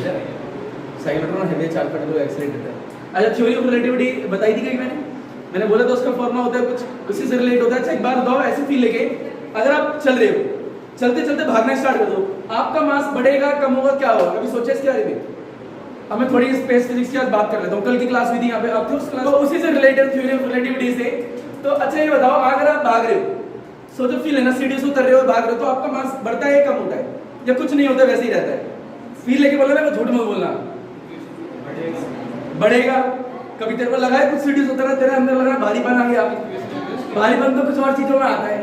Cyclotron heavy charge particle को accelerate देता है। अच्छा, थ्योरी ऑफ रिलेटिविटी बताई थी कहीं मैंने बोला था उसका फॉर्मूला होता है कुछ उसी से रिलेट होता है। अच्छा, एक बार बताओ, ऐसी फील लेके अगर आप चल रहे हो, चलते चलते भागना स्टार्ट कर दो, आपका मास बढ़ेगा कम होगा क्या होगा? कभी सोचा इसके बारे में? अब मैं थोड़ी स्पेस फिजिक्स की आज बात कर लेता हूँ। कल की क्लास हुई थी यहाँ पे, आप थे उस क्लास, तो उसी से रिलेटेड थ्योरी ऑफ रिलेटिविटी से। तो अच्छा ये बताओ, अगर आप भाग रहे हो, सोचो फील है ना, सीढ़ी से उतर रहे हो, भाग रहे हो, तो आपका मास बढ़ता है या कम होता है? या कुछ नहीं होता, वैसे ही रहता है? फील लेके बोला ना, झूठ मत बोलना, बढ़ेगा। कभी तेरे को लगा है कुछ सीढ़ी से उतर, तेरे अंदर लग रहा है भारीपन आ गया? भारीपन तो कुछ और चीजों में आता है,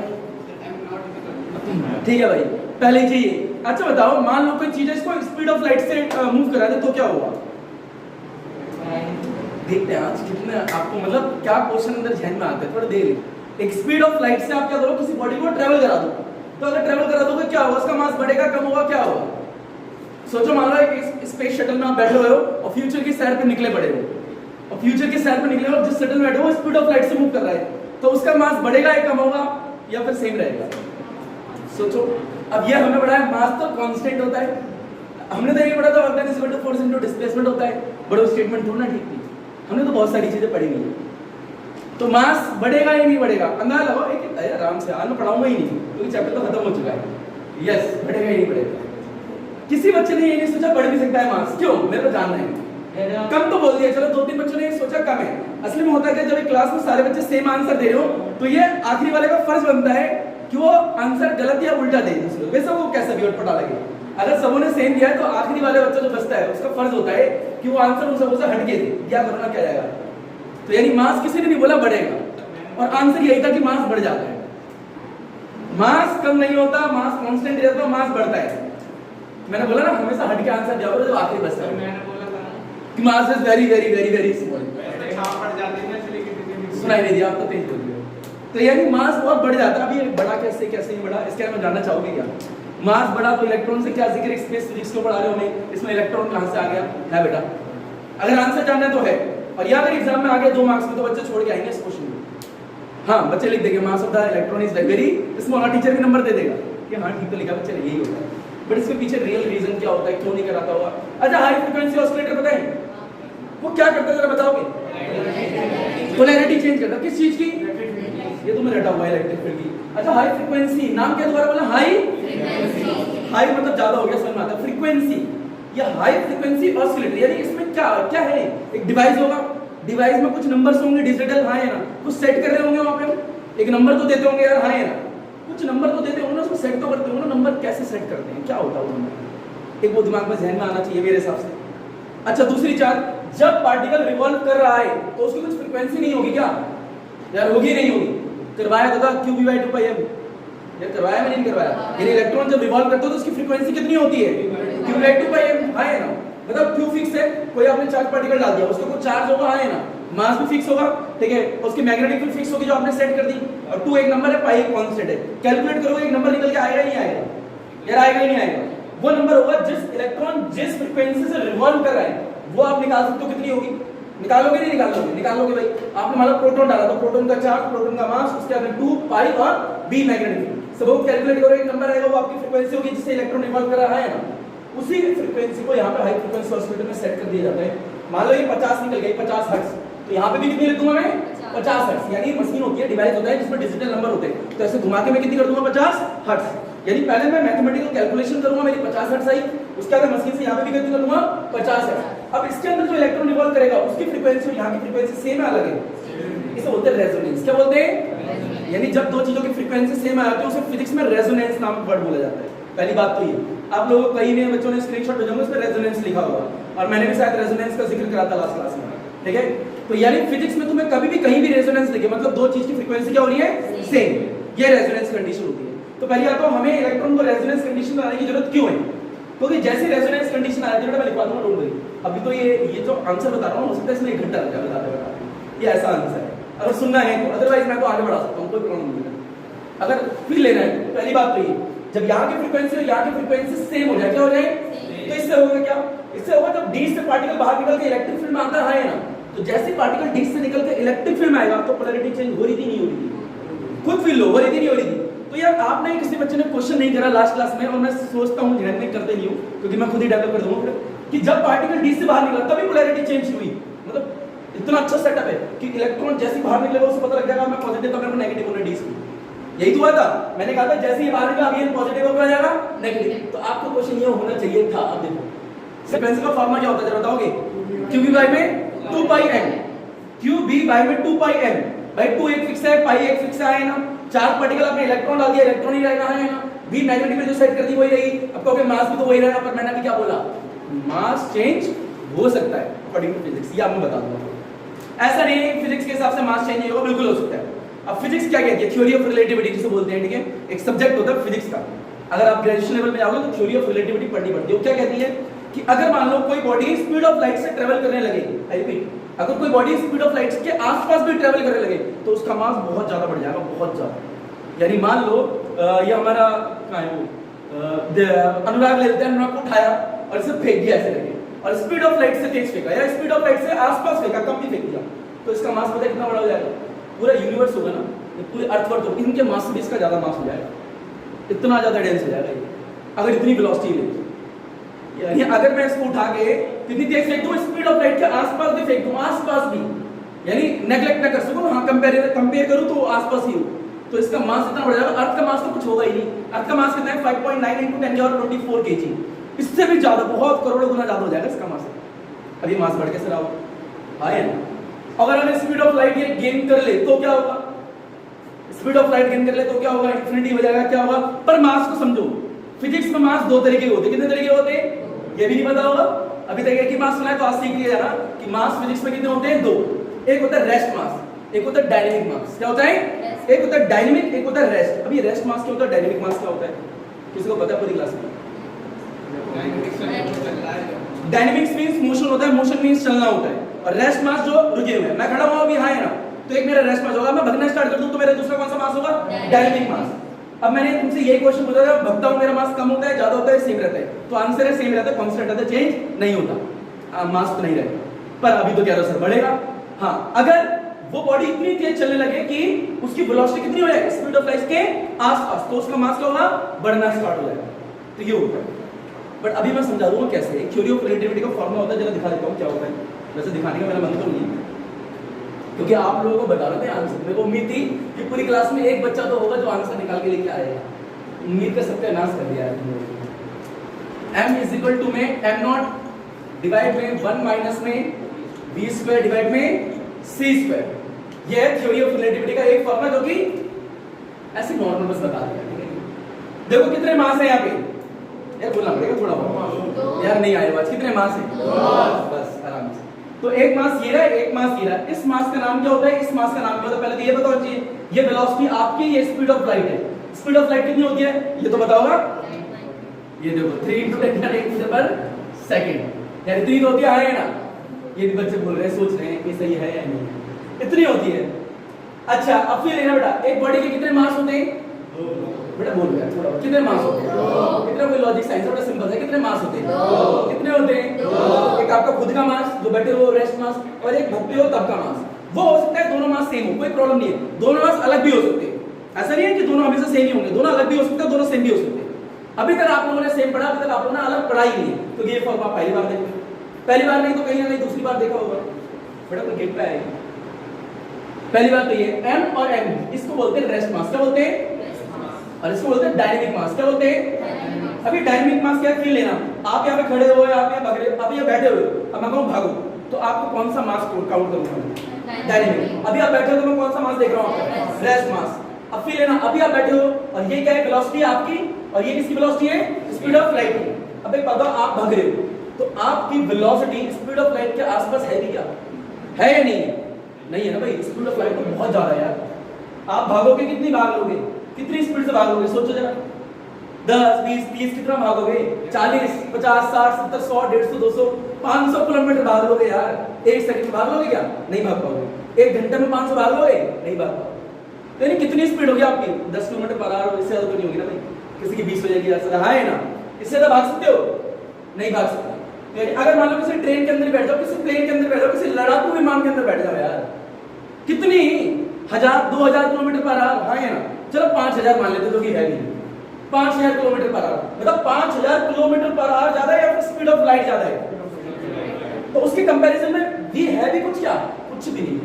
ठीक है भाई, पहले चाहिए। अच्छा बताओ, मान लो कोई चीज है, इसको स्पीड ऑफ लाइट से मूव करा दे तो क्या होगा? देखते हैं आज कितने आपको मतलब क्या क्वेश्चन अंदर ध्यान में आता है, थोड़ा देर। एक स्पीड ऑफ लाइट से आप क्या करो, किसी बॉडी को ट्रेवल करा दो, तो अगर ट्रेवल करा दोगे क्या होगा? उसका मास बढ़ेगा कम होगा क्या होगा? सोचो, मान लो एक स्पेस शटल में आप बैठे हुए हो और फ्यूचर की सैर पे निकले पड़े हो, और फ्यूचर की सैर पे निकले हो, जिस शटल में बैठे हो स्पीड ऑफ लाइट से मूव कर रहा है, तो उसका मास बढ़ेगा या कम होगा या फिर सेम रहेगा? सोचो। अब ये हमें पढ़ा है मास तो कांस्टेंट होता है, हमने तो ये पढ़ा था work is equal to force into displacement होता है, बट वो स्टेटमेंट थोड़ा ना ठीक थी, हमने तो बहुत सारी चीजें पढ़ी हुई है। तो मास बढ़ेगा या नहीं बढ़ेगा? अंदाजा लगाओ, एक आराम से, आज मैं पढ़ाऊंगा ही नहीं क्योंकि चैप्टर तो खत्म हो चुका है। यस, बढ़ेगा या नहीं बढ़ेगा? किसी बच्चे ने ये नहीं सोचा बढ़ भी सकता है मास, क्यों? मेरे को जानना है। कम तो बोल दिया, चलो 2-3 बच्चों ने सोचा कम है। असली में होता है कि जब एक क्लास में सारे बच्चे सेम आंसर दे रहे हो, तो ये आखिरी वाले का फर्ज बनता है कि वो आंसर गलत या उल्टा दे दूसरे, वैसे वो कैसा भी पता लगे। अगर सबों ने सेम दिया है तो आखिरी वाले बच्चा जो बचता है उसका फर्ज होता है कि वो आंसर उन सबों से हटके दे, या करना क्या जाएगा। तो यानी मास किसी ने नहीं बोला बढ़ेगा, और आंसर यही था कि मास बढ़ जाता है। मास कम नहीं होता, मास कांस्टेंट रहता है, मास बढ़ता है। मैंने बोला ना, हमेशा हटके आंसर दिया करो जो आखिरी बचता है। मैंने बोला था कि mass is very very very very small. सुनाई नहीं दिया, आप तो तेज बोल रहे हो। तो यानी मास बहुत बढ़ जाता है। अभी बढ़ा कैसे कैसे नहीं बढ़ा, इसके बारे में जानना चाहोगे क्या? मास बढ़ा तो इलेक्ट्रॉन से क्या जिक्र, स्पेस फिजिक्स को पढ़ा रहे हो हमें, इसमें इलेक्ट्रॉन कहां से आ गया है बेटा? अगर आंसर जानना है तो है, और या अगर एग्जाम में आ गया 2 मार्क्स में तो बच्चे छोड़ के आएंगे इस क्वेश्चन में। हाँ, बच्चे लिख देंगे mass of the electron is very small, teacher भी नंबर दे देगा कि हाँ ठीक तो लिखा बच्चे, यही होता है। बट इसके पीछे रियल रीजन क्या होता है, क्यों नहीं कराता होगा? अच्छा, हाई फ्रीक्वेंसी ऑसिलेटर पता है वो क्या करता है, जरा बताओगे? पोलैरिटी चेंज करता है, किस चीज की? ये तो मैं रटा हुआ है इलेक्ट्रिक फील्ड की। अच्छा, हाई फ्रीक्वेंसी, नाम क्या दोबारा बोला? High frequency. हाई मतलब ज्यादा हो गया, समझ में आता है। फ्रीक्वेंसी, ये हाई फ्रीक्वेंसी ऑसिलेटर, यानी इसमें क्या क्या है? एक डिवाइस होगा, डिवाइस में कुछ नंबर्स होंगे, डिजिटल हाई है ना, कुछ सेट कर रहे होंगे वहां पे, एक नंबर तो देते होंगे यार, हाई है ना, कुछ नंबर तो देते होंगे ना, उसको सेट तो करते होंगे ना। नंबर कैसे सेट करते हैं, क्या होता है वो नंबर? एक वो दिमाग में ध्यान में आना चाहिए मेरे हिसाब से। अच्छा, दूसरी चार्ज, जब पार्टिकल रिवॉल्व कर रहा है तो उसकी कुछ फ्रीक्वेंसी नहीं होगी क्या यार? होगी नहीं होगी? करवाया तो था q/2πm, ये करवाया मैंने नहीं करवाया? यानी इलेक्ट्रॉन जब रिवॉल्व करता है तो उसकी फ्रीक्वेंसी कितनी होती है? q/2πm, हां है ना? मतलब q फिक्स है, कोई आपने चार्ज पार्टिकल डाल दिया, उसका कुछ चार्ज होगा, हां है ना? मास भी फिक्स होगा, ठीक है, उसकी मैग्नेटिक फील्ड फिक्स होगी जो आपने सेट कर दी, और 2 एक नंबर है, पाई एक कांस्टेंट है। कैलकुलेट करोगे एक नंबर निकल के आएगा ही नहीं आएगा यार? आएगा ही नहीं आएगा। वो नंबर होगा जिस इलेक्ट्रॉन जिस फ्रीक्वेंसी से रिवॉल्व कर रहा है, वो आप निकाल सकते हो। कितनी होगी? निकालोगे नहीं निकालोगे? निकालोगे भाई। आपने मान लो प्रोटॉन डाला, तो प्रोटॉन का चार्ज, प्रोटॉन का मास, उसके आगे 2 पाई और b मैग्नेटिक फील्ड, सब कैलकुलेट करोगे, एक नंबर आएगा, वो आपकी फ्रीक्वेंसी होगी जिससे इलेक्ट्रॉन रिवॉल्व कर रहा है ना। उसी फ्रीक्वेंसी को यहाँ पे हाई फ्रीक्वेंसी ऑसिलेटर में सेट कर दिया जाता है। मान लो ये 50 निकल गई, 50 हर्ट्ज, तो यहाँ पे भी कितनी लिख दूंगा मैं? 50 हर्ट्ज। यानी मशीन होती है, डिवाइस होता है जिसमें डिजिटल नंबर होते हैं, तो ऐसे घुमा के मैं कितनी कर दूंगा? 50 हर्ट्ज। यानी पहले मैं मैथमेटिकल कैलकुलेशन करूंगा, मेरी 50 हर्ट्ज आई, उसके बाद मशीन से यहाँ पे भी कितनी कर दूंगा? 50 हर्ट्ज। अब इसके अंदर जो इलेक्ट्रॉन रिवॉल्व करेगा उसकी फ्रीक्वेंसी और यहाँ की फ्रीक्वेंसी सेम है, अलग है, इसे बोलते हैं रेजोनेंस। क्या बोलते हैं? यानी जब दो चीजों की फ्रीक्वेंसी सेम आती है उसे फिजिक्स में रेजोनेंस नामक वर्ड बोला जाता है। पहली बात तो ये, आप लोगों को कई ने बच्चों ने स्क्रीनशॉट भेजा होगा, उस पर रेजोनेंस लिखा होगा, और मैंने भी शायद रेजोनेंस का जिक्र करा था लास्ट क्लास में, ठीक है? तो यानी फिजिक्स में तुम्हें कभी भी कहीं भी रेजोनेंस दिखे, मतलब दो चीज की फ्रीक्वेंसी क्या हो रही है? सेम, ये रेजोनेंस कंडीशन होती है। तो पहली बात तो हमें इलेक्ट्रॉन को रेजोनेंस कंडीशन में लाने की जरूरत क्यों है? क्योंकि जैसे रेजोनेंस कंडीशन आ जाती है, मैं लिखवा दूंगा, डोंट वरी। अभी तो ये जो आंसर बता रहा हूं, हो सकता है इसमें 1 घंटा लग जाए बताते, ये ऐसा आंसर है। अगर सुनना है तो, अदरवाइज मैं तो आगे बढ़ा सकता हूं, कोई प्रॉब्लम नहीं है। अगर फील लेना है, पहली बात तो ये, जब यहाँ की फ्रीक्वेंसी और यहाँ की फ्रीक्वेंसी सेम हो जाए, क्या हो जाए? तो इससे होगा क्या? इससे होगा जब डी से पार्टिकल बाहर निकल के इलेक्ट्रिक फील्ड में आता है ना, तो जैसे पार्टिकल डी से निकल के इलेक्ट्रिक फील्ड में आएगा तो पोलैरिटी चेंज हो रही थी नहीं हो रही थी? खुद फील लो, हो रही थी नहीं हो रही थी? तो यार आपने किसी बच्चे ने क्वेश्चन नहीं करा लास्ट क्लास में, और मैं सोचता हूँ ध्यान में करते नहीं हूँ क्योंकि मैं खुद ही डेवलप कर दूंगा फिर, कि जब पार्टिकल डी से बाहर निकला तभी पोलैरिटी चेंज हुई। मतलब इतना अच्छा सेटअप है कि इलेक्ट्रॉन जैसे बाहर निकलेगा उसे पता लग जाएगा मैं पॉजिटिव था, मेरे को नेगेटिव होना डी से। यही तो हुआ था, मैंने कहा था जैसे ही बाहर निकला अभी पॉजिटिव हो जाएगा नेगेटिव। तो आपको क्वेश्चन ये होना चाहिए था। अब देखो सीक्वेंस का फॉर्मूला क्या होता है जरा बताओगे? QB बाय में 2 पाई m, QB बाय में 2 पाई m, भाई 2 एक फिक्स है, पाई एक फिक्स है ना। चार पार्टिकल आपने इलेक्ट्रॉन डाल दिया, इलेक्ट्रॉन ही रहेगा है ना। v नेगेटिव जो सेट कर दी वही रहेगी। अब कहोगे मास भी तो वही रहेगा, पर मैंने अभी क्या बोला, मास चेंज हो सकता है अकॉर्डिंग टू फिजिक्स। ये आपको बता दूंगा, ऐसा नहीं है फिजिक्स के हिसाब से मास चेंज नहीं होगा, बिल्कुल हो सकता है। अब फिजिक्स क्या कहती है? थ्योरी ऑफ रिलेटिविटी जिसे बोलते हैं, ठीक है, एक सब्जेक्ट होता है फिजिक्स का। अगर आप ग्रेजुएशन लेवल में जाओगे तो थ्योरी ऑफ रिलेटिविटी पढ़नी पड़ती है। वो क्या कहती है कि अगर मान लो कोई बॉडी स्पीड ऑफ लाइट से ट्रेवल करने लगे, आई रिपीट, अगर कोई बॉडी स्पीड ऑफ लाइट के आसपास भी ट्रेवल करने लगे तो उसका मास बहुत ज्यादा बढ़ जाएगा, बहुत ज्यादा। यानी मान लो ये हमारा क्या है वो अनुराग ले लेते हैं, अनुराग को उठाया और इसे फेंक दिया ऐसे करके, और स्पीड ऑफ लाइट से तेज फेंका या स्पीड ऑफ लाइट से आसपास फेंका, कम भी फेंक दिया, तो इसका मास पता है कितना बड़ा हो जाएगा? पूरा यूनिवर्स होगा ना, पूरे अर्थवर्थ होगा, इनके मास से भी इसका ज्यादा मास हो जाएगा, इतना ज्यादा डेंस हो जाएगा ये, अगर इतनी वेलोसिटी ले। यानी अगर मैं इसको उठा के कितनी तेज फेंक दूं, स्पीड ऑफ लाइट के आसपास भी फेंक दूं, आसपास भी, यानी नेग्लेक्ट ना कर सकूं, हाँ कंपेयर करूं तो आसपास ही हो, तो इसका मास इतना बढ़ जाएगा। अर्थ का मास तो कुछ होगा ही नहीं। अर्थ का मास कितना है? 5.9 × 10⁻24 kg, इससे भी ज्यादा, बहुत करोड़ों गुना ज्यादा हो जाएगा इसका मास। अब ये मास बढ़ कैसे रहा होगा? हाँ या अगर हम स्पीड ऑफ लाइट ये गेन कर ले तो क्या होगा? स्पीड ऑफ लाइट गेन कर ले तो क्या होगा? इंफिनिटी हो जाएगा, क्या होगा? पर मास को समझो, फिजिक्स में मास दो तरीके के होते हैं। कितने तरीके होते हैं ये भी नहीं पता होगा। अभी तक एक ही मास सुना है तो आज सीख लिया जाना कि मास फिजिक्स में कितने होते हैं? दो। एक होता है रेस्ट मास, एक होता है डायनेमिक मास। क्या होता है? एक होता है डायनेमिक, एक होता है रेस्ट। अभी रेस्ट मास क्या होता है, डायनेमिक मास क्या होता है, किसी को पता है पूरी क्लास में? डायनेमिक्स मींस मोशन होता है, मोशन मींस चलना होता है, और रेस्ट मास जो रुके हुए हैं। मैं खड़ा हुआ अभी, हाँ है ना, तो एक मेरा रेस्ट मास होगा। मैं भगना स्टार्ट कर दूं तो मेरा दूसरा कौन सा मास होगा? डायनेमिक मास। अब मैंने तुमसे यही क्वेश्चन पूछा था, भगता हूं मेरा मास कम होता है, ज्यादा होता है, सेम रहता है? तो आंसर है सेम रहता है, कांस्टेंट रहता है, चेंज नहीं होता, मास तो नहीं रहेगा। पर अभी तो कह रहा सर बढ़ेगा। हाँ, अगर वो बॉडी इतनी तेज चलने लगे कि उसकी वेलोसिटी कितनी हो जाएगी? स्पीड ऑफ लाइट के आसपास, तो उसका मास क्या होगा? बढ़ना स्टार्ट हो जाएगा। तो ये होता है। बट अभी मैं समझा दूंगा कैसे। थ्योरी ऑफ रिलेटिविटी का फॉर्मूला होता है, जरा दिखा देता हूं क्या होता है। वैसे दिखाने का मेरा मन तो नहीं है, क्योंकि आप लोगों को बता रहे थे आंसर। मेरे को उम्मीद थी कि पूरी क्लास में एक बच्चा तो होगा जो आंसर निकाल के लेके आएगा। उम्मीद का सबका नाश कर दिया है। m इज इक्वल टू में m0 डिवाइड में 1 माइनस में v स्क्वायर डिवाइड में c स्क्वायर। ये है थ्योरी ऑफ रिलेटिविटी का एक फॉर्मूला, जो कि ऐसे नॉर्मल बस बता दिया। देखो कितने मास है यहाँ पे, यार बोलना पड़ेगा थोड़ा बहुत यार, नहीं आए बात। कितने मास है? बस आराम से। तो एक मास ये रहा, एक मास ये रहा। इस मास का नाम क्या होता है, इस मास का नाम क्या होता है? पहले तो ये बताओ चाहिए, ये वेलोसिटी आपकी, ये स्पीड ऑफ लाइट है। स्पीड ऑफ लाइट कितनी होती है ये तो बताओगा? ये देखो 3 × 10⁻⁷ यानी 3 होती है ना। ये भी बच्चे बोल रहे हैं, सोच रहे हैं कि सही है या नहीं, इतनी होती है। अच्छा, अब फिर लेना बेटा, एक बॉडी के कितने मास होते हैं? बेटा बोल रहा है थोड़ा, कितने मास होते हैं? कितना? कोई लॉजिक साइंस बड़ा सिंपल है। कितने मास होते हैं? कितने होते हैं? एक आपका खुद का मास जो बैठे हो, रेस्ट मास, और एक भगते हो तब का मास। वो हो सकता है दोनों मास सेम हो, कोई प्रॉब्लम नहीं है। दोनों मास अलग भी हो सकते हैं, ऐसा नहीं है कि दोनों हमेशा सेम ही होंगे। दोनों अलग भी हो सकते हैं, दोनों सेम भी हो सकते हैं। अभी तक आप लोगों ने सेम पढ़ा, अभी तक आप लोगों ने अलग पढ़ा ही नहीं है, तो ये फॉर्मूला पहली बार देखा, पहली बार नहीं तो कहीं ना कहीं दूसरी बार देखा होगा। बेटा कोई गेट पे आएगा पहली बार। तो ये m और m, इसको बोलते हैं रेस्ट मास। क्या बोलते हैं? और इसको बोलते हैं डायनेमिक मास। क्या बोलते हैं? अभी डायनेमिक मास क्या फील लेना, आप यहाँ पे खड़े हो, आप यहाँ भाग रहे हो, आप यहाँ बैठे हुए, अब मैं कहूँ भागो, तो आपको कौन सा मास काउंट करूंगा? डायनेमिक। अभी आप बैठे हो तो मैं कौन सा मास देख रहा हूँ? Rest mass. अब फील लेना, अभी आप बैठे हो और ये क्या है? वेलोसिटी आपकी, और ये किसकी वेलोसिटी है? स्पीड ऑफ लाइट की। अब एक बात, आप भाग रहे हो तो आपकी वेलोसिटी स्पीड ऑफ लाइट के आसपास है भी क्या? है या नहीं? नहीं है ना भाई, स्पीड ऑफ लाइट तो बहुत ज्यादा है यार। आप भागोगे कितनी भाग लोगे, कितनी स्पीड से भागोगे? सोचो जरा, 10, 20, 30 कितना भागोगे? 40, 50, 60, 70, 100, 150, 200, 500 किलोमीटर भाग लोगे यार। एक सेकंड में भाग लोगे क्या? नहीं भाग पाओगे। एक घंटे में 500 भाग लोगे? नहीं भाग पाओगे। तो यानी कितनी स्पीड होगी आपकी? 10 किलोमीटर पर आवर, इससे ज्यादा तो नहीं होगी ना भाई। किसी की 20 हो जाएगी ऐसा, हाँ है ना? इससे ज्यादा भाग सकते हो? नहीं भाग सकते। अगर मान लो किसी ट्रेन के अंदर बैठ जाओ, किसी प्लेन के अंदर बैठ जाओ, किसी लड़ाकू विमान के अंदर बैठ जाओ यार, कितनी 1000, 2000 किलोमीटर पर आवर, हाँ है ना? चलो 5000 मान लेते, जो कि है नहीं। 5000 किलोमीटर पर आवर, मतलब 5000 किलोमीटर पर आवर ज्यादा है या फिर स्पीड ऑफ लाइट ज्यादा है? तो उसके कंपैरिजन में v है भी कुछ, क्या कुछ भी नहीं है,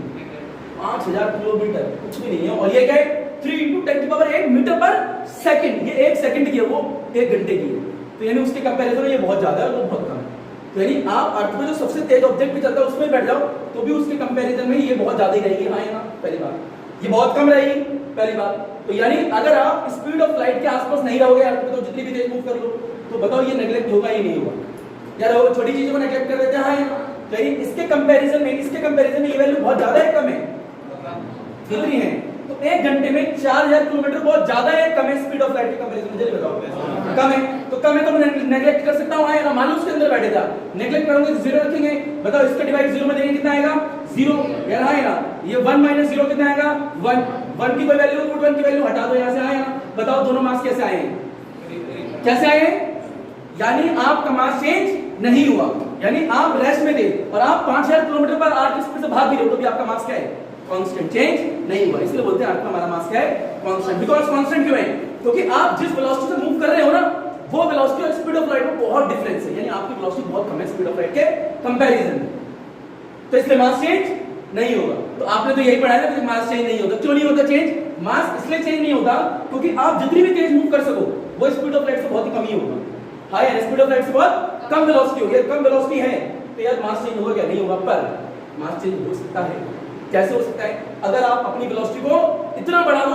5000 किलोमीटर कुछ भी नहीं है। और ये क्या है 3 × 10⁸ मीटर पर सेकंड, ये 1 सेकंड की है, वो 1 घंटे की है। तो यानी उसके कंपैरिजन में ये बहुत ज्यादा है, वो बहुत कम है। तो यानी आप अर्थ में जो सबसे तेज ऑब्जेक्ट भी चलता है उसमें बैठ जाओ तो भी उसके कंपैरिजन में ये बहुत ज्यादा ही रहेगी। हाँ या ना, पहली बात ये बहुत कम रहेगी, पहली बात। तो यानी अगर आप स्पीड ऑफ लाइट के आसपास नहीं रहोगे अर्थ में, तो जितनी भी तेज मूव कर लो, तो बताओ ये नेग्लेक्ट होगा ही नहीं होगा। यार वो छोटी चीजों को नेग्लेक्ट कर देते हैं। हाँ या ना, तो इसके कंपैरिजन में ये वैल्यू बहुत ज्यादा है, कम है, कितनी है? तो 1 घंटे में 4000 किलोमीटर बहुत ज्यादा है, कम है स्पीड ऑफ लाइट के कंपैरिजन में? जल्दी बताओ, कम है। तो कम है तो मैं नेग्लेक्ट कर सकता हूं? हाँ या ना, मान लो उसके अंदर बैठे था, नेग्लेक्ट करोगे तो 0 रखेंगे, बताओ इसका डिवाइड 0 में देंगे कितना आएगा? 0। यार हाँ या ना, ये 1 - 0 कितना आएगा? 1 की कोई वैल्यू, √1 की वैल्यू हटा दो यहां से। हाँ या ना, बताओ दोनों मास कैसे आए हैं? कैसे आए हैं? यानी आपका मास चेंज नहीं हुआ, यानी आप रेस्ट में थे और आप 5000 किलोमीटर पर आर की स्पीड से भाग भी रहे हो, तो भी आपका मास क्या है? कांस्टेंट, चेंज नहीं हुआ। इसलिए बोलते हैं अर्थ में हमारा मास क्या है? कांस्टेंट। बिकॉज़ कांस्टेंट क्यों है? क्योंकि आप जिस वेलोसिटी से मूव कर रहे हो ना, वो वेलोसिटी और स्पीड ऑफ लाइट में बहुत डिफरेंस है, यानी आपकी वेलोसिटी बहुत कम है स्पीड ऑफ लाइट के कंपैरिजन में, तो इसलिए मास चेंज नहीं होगा। तो आपने तो यही पढ़ा है कि मास चेंज नहीं होता। क्यों नहीं होता चेंज? मास इसलिए चेंज नहीं होता क्योंकि आप जितनी भी तेज मूव कर सको वो स्पीड ऑफ लाइट से बहुत ही कम ही होगा। हां यार, स्पीड ऑफ लाइट से बहुत कम वेलोसिटी होगी, कम वेलोसिटी है, तो यार मास चेंज होगा क्या? नहीं होगा। पर मास चेंज हो सकता है। कैसे हो सकता है? अगर आप अपनी वेलोसिटी को इतना बढ़ा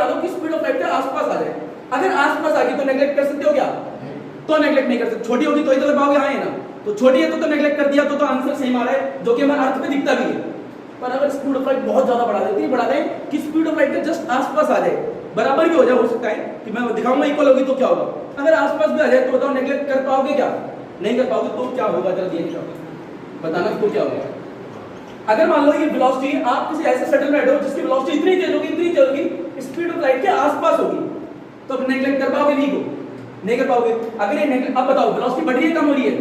दो कि स्पीड ऑफ लाइट के आसपास आ जाए। अगर आसपास आ गई तो नेग्लेक्ट कर सकते हो क्या? तो नेग्लेक्ट नहीं कर सकते। छोटी होगी तो ही तो लगाओगे। हाँ है ना, तो छोटी है तो नेग्लेक्ट कर दिया, तो आंसर सही मारा है, जो कि हमें अर्थ में दिखता भी है। पर अगर स्पीड ऑफ लाइट बहुत ज्यादा बढ़ा दें कि स्पीड ऑफ लाइट के जस्ट आसपास आ जाए, बराबर भी हो जाए, हो सकता है कि मैं दिखाऊंगा इक्वल होगी तो क्या होगा। अगर आसपास भी आ जाए तो बताओ नेग्लेक्ट कर पाओगे क्या? नहीं कर पाओगे, तो क्या होगा? जरा ये बताना, तो क्या होगा? अगर मान लो ये वेलोसिटी, आप किसी ऐसे शटल में बैठे हो जिसकी वेलोसिटी इतनी तेज होगी स्पीड ऑफ लाइट के आसपास होगी, तो अब नेग्लेक्ट कर पाओगे? नहीं कर पाओगे। अगर ये नेग्लेक्ट, अब बताओ वेलोसिटी बढ़ रही है कम हो रही है?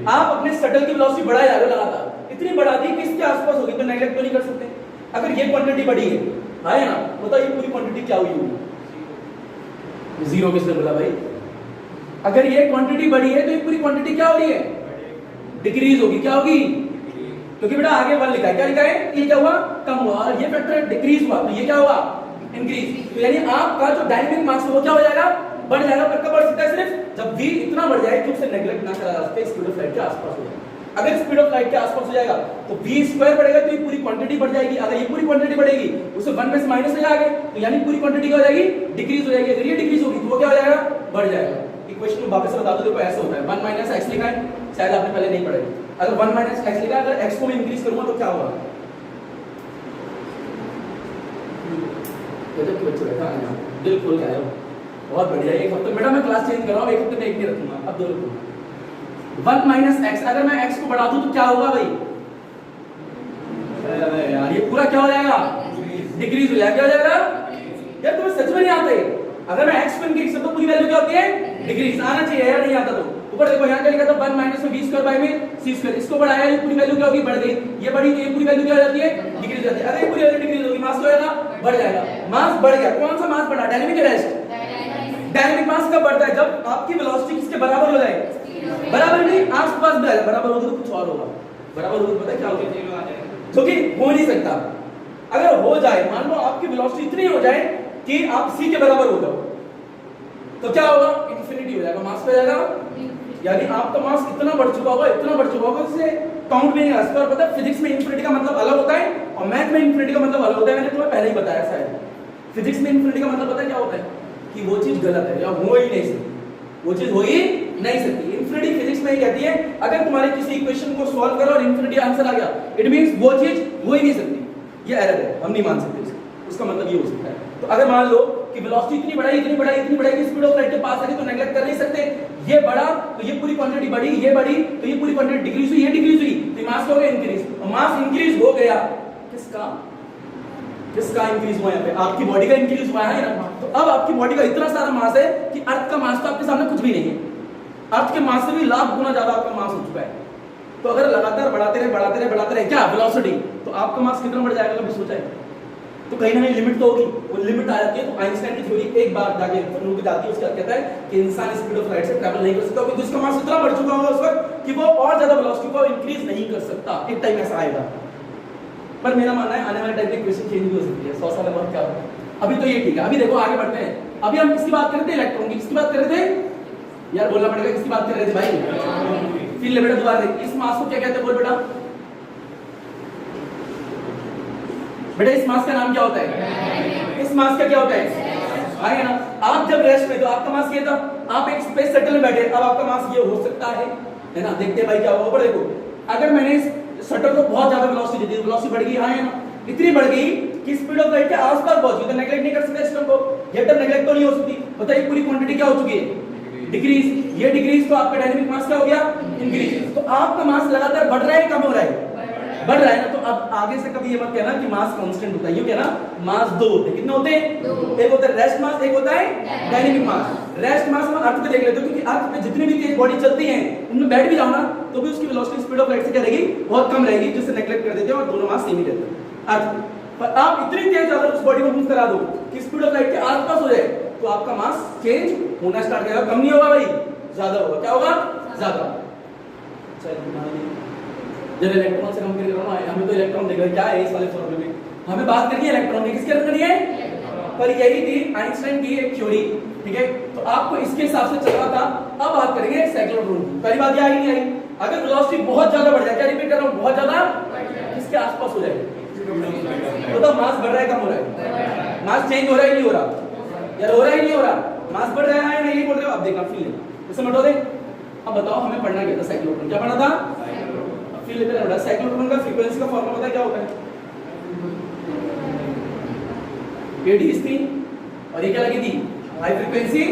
आप अपने शटल की वेलोसिटी बढ़ाए जा रहे हो लगातार, इतनी बढ़ा दी कि इसके आसपास होगी, तो नेग्लेक्ट तो नहीं कर सकते। अगर ये क्वांटिटी बढ़ी है, हाँ है ना, बताओ ये पूरी क्वांटिटी क्या हुई होगी? 0 किसने बोला भाई? अगर ये क्वांटिटी बढ़ी है तो ये पूरी क्वांटिटी क्या हो रही है? डिक्रीज होगी। क्या होगी? क्योंकि बेटा आगे 1 लिखा है, क्या लिखा है? ये क्या हुआ? कम हुआ, और ये फैक्टर डिक्रीज हुआ, तो ये क्या हुआ? इंक्रीज। तो यानी आपका जो डायनामिक मास है वो क्या हो जाएगा? बढ़ जाएगा। पर कब बढ़ सकता है? सिर्फ जब v इतना बढ़ जाए कि उसे नेग्लेक्ट ना करा जा सके, स्पीड ऑफ लाइट के आसपास हो जाए। अगर स्पीड ऑफ लाइट के आसपास हो जाएगा तो v² बढ़ेगा, तो ये पूरी क्वांटिटी बढ़ जाएगी। अगर ये पूरी क्वांटिटी बढ़ेगी, उसे 1 में से माइनस हो जाएगा, तो यानी पूरी क्वांटिटी क्या हो जाएगी? डिक्रीज हो जाएगी। अगर ये डिक्रीज होगी तो वो क्या हो जाएगा? बढ़ जाएगा। इक्वेशन में वापस बता दो, देखो ऐसा होता है। 1 - x लिखा है, शायद आपने पहले नहीं पढ़ा। अगर 1 - x लिखा है, अगर x को मैं इंक्रीज करूंगा तो क्या होगा? गजब के बच्चे बैठा है, दिल खोल के आए हो, बहुत बढ़िया। एक हफ्ते बेटा मैं क्लास चेंज कर रहा हूं, एक हफ्ते में एक नहीं रखूंगा, अब 2 रखूंगा। 1 - x, अगर मैं x को बढ़ा दूं तो क्या होगा भाई? यार ये पूरा क्या हो जाएगा? डिक्रीज हो जाएगा। क्या हो जाएगा? यार तुम्हें सच में नहीं आता है? अगर मैं x को इंक्रीज करता हूं पूरी वैल्यू क्या होती है? डिक्रीज। आना चाहिए यार, नहीं आता तो ऊपर देखो, यहां क्या लिखा था? 1 - v²/c²। इसको बढ़ाया, ये पूरी वैल्यू क्या होगी? बढ़ गई। ये बढ़ी तो ये पूरी वैल्यू क्या हो जाती है? डिक्रीज हो जाती है। अगर ये पूरी वैल्यू डिक्रीज होगी, मास क्या होगा? बढ़ जाएगा। मास बढ़ गया। कौन सा मास बढ़ा? डायनामिक या रेस्ट? डायनामिक मास कब बढ़ता है? जब आपकी वेलोसिटी किसके बराबर हो जाए? बराबर नहीं, आसपास भी आ जाए। बराबर होगी तो कुछ और होगा, बराबर होगी पता है क्या होगा? 0 आ जाएगा, जो कि हो नहीं सकता। अगर हो जाए, मान लो आपकी वेलोसिटी इतनी हो जाए कि आप c के बराबर हो जाओ, तो क्या होगा? इंफिनिटी हो जाएगा, मास पे जाएगा। यानी आपका मास इतना बढ़ चुका होगा जिसे काउंट भी नहीं कर सकता। और पता है फिजिक्स में इंफिनिटी का मतलब अलग होता है और मैथ में इंफिनिटी का मतलब अलग होता है। मैंने तुम्हें पहले ही बताया शायद। फिजिक्स में इंफिनिटी का मतलब पता है क्या होता है? कि वो चीज गलत है या हो ही नहीं सकती, वो चीज हो ही नहीं सकती। इंफिनिटी फिजिक्स में ये कहती है, अगर तुम्हारे किसी इक्वेशन को सॉल्व करो और इंफिनिटी आंसर आ गया, इट मींस वो चीज हो ही नहीं सकती। ये एरर है, हम नहीं मान सकते उसका मतलब ये हो सकता है। तो अगर मान लो कि वेलोसिटी इतनी बढ़ाई कि स्पीड ऑफ लाइट के पास आ गई, तो नेग्लेक्ट कर नहीं सकते। ये बढ़ा तो ये पूरी क्वांटिटी बढ़ी, ये बढ़ी तो ये पूरी क्वांटिटी डिक्रीज हुई, ये डिक्रीज हुई, तो मास हो गया इंक्रीज। और मास इंक्रीज हो गया, किसका इंक्रीज हुआ? यहाँ पे आपकी बॉडी का इंक्रीज हुआ है ना। तो अब आपकी बॉडी का इतना सारा मास है कि अर्थ का मास तो आपके सामने कुछ भी नहीं है। अर्थ के मास से भी लाख गुना ज्यादा आपका मास हो चुका है। तो अगर लगातार बढ़ाते रहे क्या वेलोसिटी, तो आपका मास कितना बढ़ जाएगा? कभी सोचा है? तो कहीं ना कहीं लिमिट तो होगी, वो लिमिट आ जाती है। तो आइंस्टाइन की थ्योरी एक बार जाके रुक जाती है, उसका कहता है कि इंसान स्पीड ऑफ लाइट से ट्रैवल नहीं कर सकता, क्योंकि उसका मास इतना बढ़ चुका होगा उस वक्त कि वो और ज्यादा वेलोसिटी को इंक्रीज नहीं कर सकता। एक टाइम ऐसा आएगा, पर मेरा मानना है आने वाले टाइम में इक्वेशन चेंज भी हो सकती है, 100 साल बाद क्या होगा। अभी तो ये ठीक है, अभी देखो आगे बढ़ते हैं। अभी हम किसकी बात कर रहे थे? इलेक्ट्रॉन की। किसकी बात कर रहे थे यार? बोलना पड़ेगा, किसकी बात कर रहे थे भाई? फिर ले बेटा दोबारा देख, इस मास को क्या कहते हैं? बोल बेटा। बेटा इस मास का नाम क्या होता है? इस मास का क्या होता है? आगे ना, आप जब रेस्ट में, तो आपका मास ये था, आप एक स्पेस शटल में बैठे, अब आपका मास ये हो सकता है ना? देखते हैं भाई क्या होगा। देखो अगर मैंने इस शटल को बहुत ज्यादा वेलोसिटी दे दी, वेलोसिटी बढ़ गई, हाँ है ना, इतनी बढ़ गई कि स्पीड ऑफ लाइट के आसपास पहुंच गई, तो नेगलेक्ट नहीं कर सकते सिस्टम को। ये टर्म नेगलेक्ट तो नहीं हो सकती। बताइए पूरी क्वांटिटी क्या हो चुकी है? डिक्रीज। ये डिक्रीज तो आपका डायनामिक मास क्या हो गया? इंक्रीज। तो आपका मास लगातार बढ़ रहा है, कम हो रहा है? बढ़ रहा है ना। तो अब आगे से कभी ये मत कहना कि मास कांस्टेंट होता है, ये कहना मास दो होते हैं। कितने होते हैं? एक होता है रेस्ट मास, एक होता है डायनामिक मास। रेस्ट मास हम अर्थ पे देख लेते हैं, क्योंकि अर्थ पे जितनी भी तेज बॉडी चलती है, उनमें बैठ भी जाओ ना तो भी उसकी वेलोसिटी स्पीड ऑफ लाइट से क्या रहेगी? बहुत कम रहेगी, जिससे नेगलेक्ट कर देते हैं, और दोनों मास सेम ही रहते हैं अर्थ। पर आप इतनी तेज अगर उस बॉडी को मूव करा दो कि स्पीड ऑफ लाइट के आसपास हो जाए, तो आपका मास चेंज होना स्टार्ट करेगा। कम नहीं होगा भाई, ज्यादा होगा। क्या होगा? ज्यादा। जब इलेक्ट्रॉन से कंपेयर करो ना, हमें तो इलेक्ट्रॉन देख रहे क्या है इस वाले फॉर्मूले में, हमें बात करनी है इलेक्ट्रॉन की। किसके करनी है? पर यही थी आइंस्टाइन की एक थ्योरी, ठीक है। तो आपको इसके हिसाब से चल रहा था। अब बात करेंगे साइक्लोट्रॉन की। पहली बात ये आई नहीं आई, अगर वेलोसिटी बहुत ज्यादा बढ़ जाए, क्या रिपीट कर रहा हूं, बहुत ज्यादा किसके आसपास हो जाए, तो मास बढ़ रहा है, कम हो रहा है? मास चेंज हो रहा है, नहीं हो रहा यार? हो रहा है, नहीं हो रहा? मास बढ़ रहा है, नहीं बोल रहे हो? अब देखना फील इसे मटो दे। अब बताओ हमें पढ़ना क्या था? साइक्लोट्रॉन। क्या पढ़ना था? फील लेते हैं। साइक्लोट्रॉन का फ्रीक्वेंसी का फार्मूला पता है क्या होता है? ये डी थी और ये क्या लगी थी? हाई फ्रीक्वेंसी,